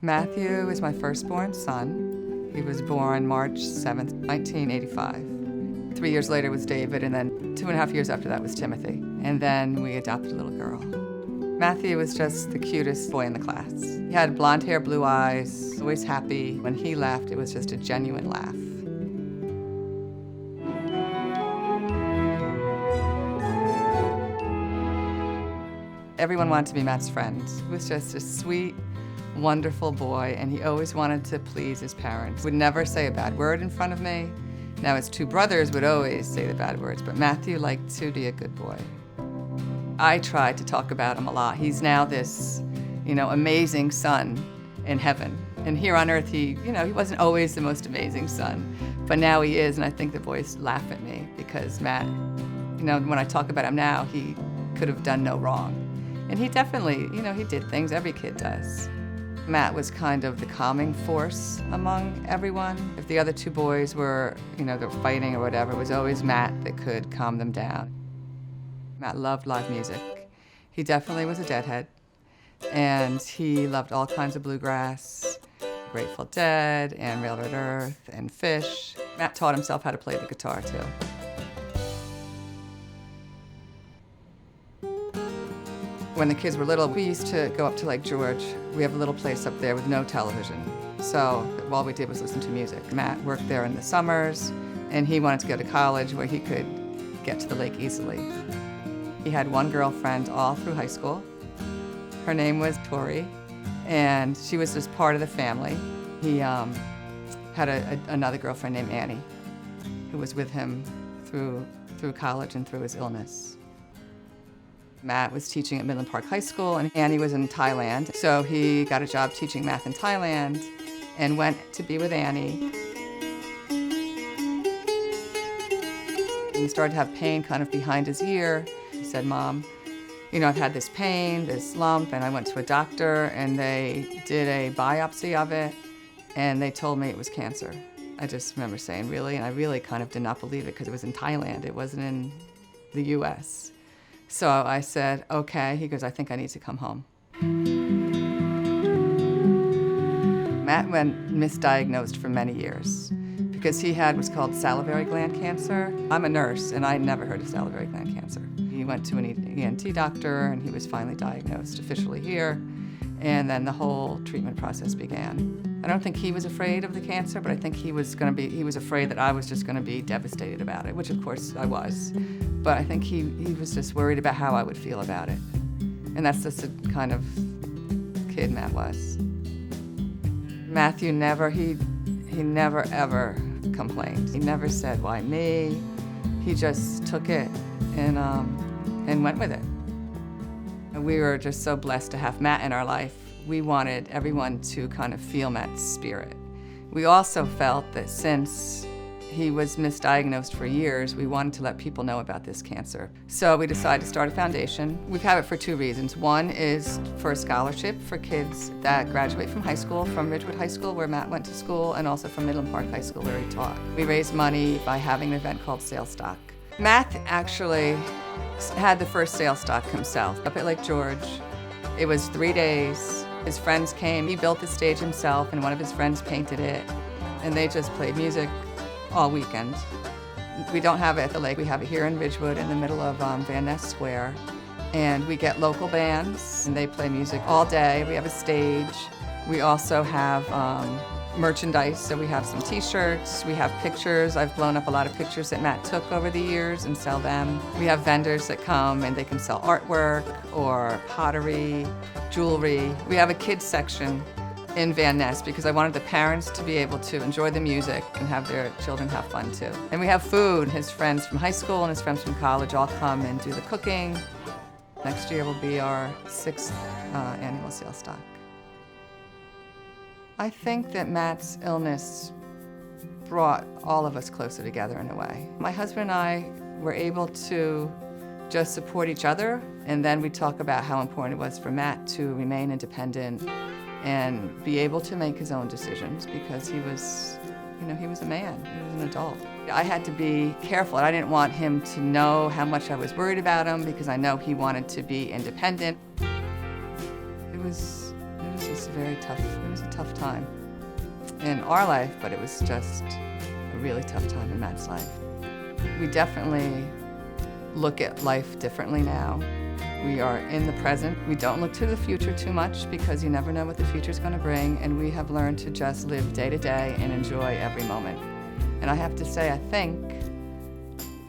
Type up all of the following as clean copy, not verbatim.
Matthew is my firstborn son. He was born March 7th, 1985. 3 years later was David, and then 2.5 years after that was Timothy. And then we adopted a little girl. Matthew was just the cutest boy in the class. He had blonde hair, blue eyes, always happy. When he laughed, it was just a genuine laugh. Everyone wanted to be Matt's friend. He was just a sweet, wonderful boy, and he always wanted to please his parents. Would never say a bad word in front of me. Now his two brothers would always say the bad words, but Matthew liked to be a good boy. I tried to talk about him a lot. He's now this, amazing son in heaven. And here on earth, he wasn't always the most amazing son, but now he is, and I think the boys laugh at me because Matt, when I talk about him now, he could have done no wrong. And he definitely, he did things every kid does. Matt was kind of the calming force among everyone. If the other two boys were, they were fighting or whatever, it was always Matt that could calm them down. Matt loved live music. He definitely was a Deadhead, and he loved all kinds of bluegrass, Grateful Dead, and Railroad Earth, and Fish. Matt taught himself how to play the guitar, too. When the kids were little, we used to go up to Lake George. We have a little place up there with no television. So all we did was listen to music. Matt worked there in the summers, and he wanted to go to college where he could get to the lake easily. He had one girlfriend all through high school. Her name was Tori, and she was just part of the family. He had another girlfriend named Annie, who was with him through college and through his illness. Matt was teaching at Midland Park High School, and Annie was in Thailand. So he got a job teaching math in Thailand and went to be with Annie. And he started to have pain kind of behind his ear. He said, "Mom, I've had this pain, this lump," and I went to a doctor, and they did a biopsy of it, and they told me it was cancer. I just remember saying, "Really?" And I really kind of did not believe it because it was in Thailand. It wasn't in the U.S. So I said, "Okay." He goes, "I think I need to come home." Matt went misdiagnosed for many years because he had what's called salivary gland cancer. I'm a nurse, and I never heard of salivary gland cancer. He went to an ENT doctor, and he was finally diagnosed officially here, and then the whole treatment process began. I don't think he was afraid of the cancer, but I think he was afraid that I was just going to be devastated about it, which of course I was. But I think he was just worried about how I would feel about it. And that's just the kind of kid Matt was. Matthew never ever complained. He never said, "Why me?" He just took it and went with it. And we were just so blessed to have Matt in our life. We wanted everyone to kind of feel Matt's spirit. We also felt that since he was misdiagnosed for years, we wanted to let people know about this cancer. So we decided to start a foundation. We have it for two reasons. One is for a scholarship for kids that graduate from high school, from Ridgewood High School where Matt went to school, and also from Midland Park High School where he taught. We raised money by having an event called Saylestock. Matt actually had the first Saylestock himself up at Lake George. It was 3 days. His friends came. He built the stage himself, and one of his friends painted it, and they just played music all weekend. We don't have it at the lake. We have it here in Ridgewood in the middle of Van Ness Square, and we get local bands, and they play music all day. We have a stage. We also have merchandise, so we have some t-shirts, we have pictures. I've blown up a lot of pictures that Matt took over the years and sell them. We have vendors that come and they can sell artwork or pottery, jewelry. We have a kids section in Van Ness because I wanted the parents to be able to enjoy the music and have their children have fun too. And we have food. His friends from high school and his friends from college all come and do the cooking. Next year will be our 6th annual Saylestock. I think that Matt's illness brought all of us closer together in a way. My husband and I were able to just support each other, and then we talk about how important it was for Matt to remain independent and be able to make his own decisions because he was a man, he was an adult. I had to be careful. I didn't want him to know how much I was worried about him because I know he wanted to be independent. It was just it was a tough time in our life, but it was just a really tough time in Matt's life. We definitely look at life differently now. We are in the present. We don't look to the future too much because you never know what the future's going to bring, and we have learned to just live day to day and enjoy every moment. And I have to say, I think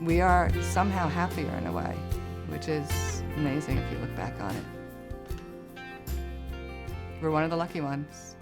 we are somehow happier in a way, which is amazing if you look back on it. We're one of the lucky ones.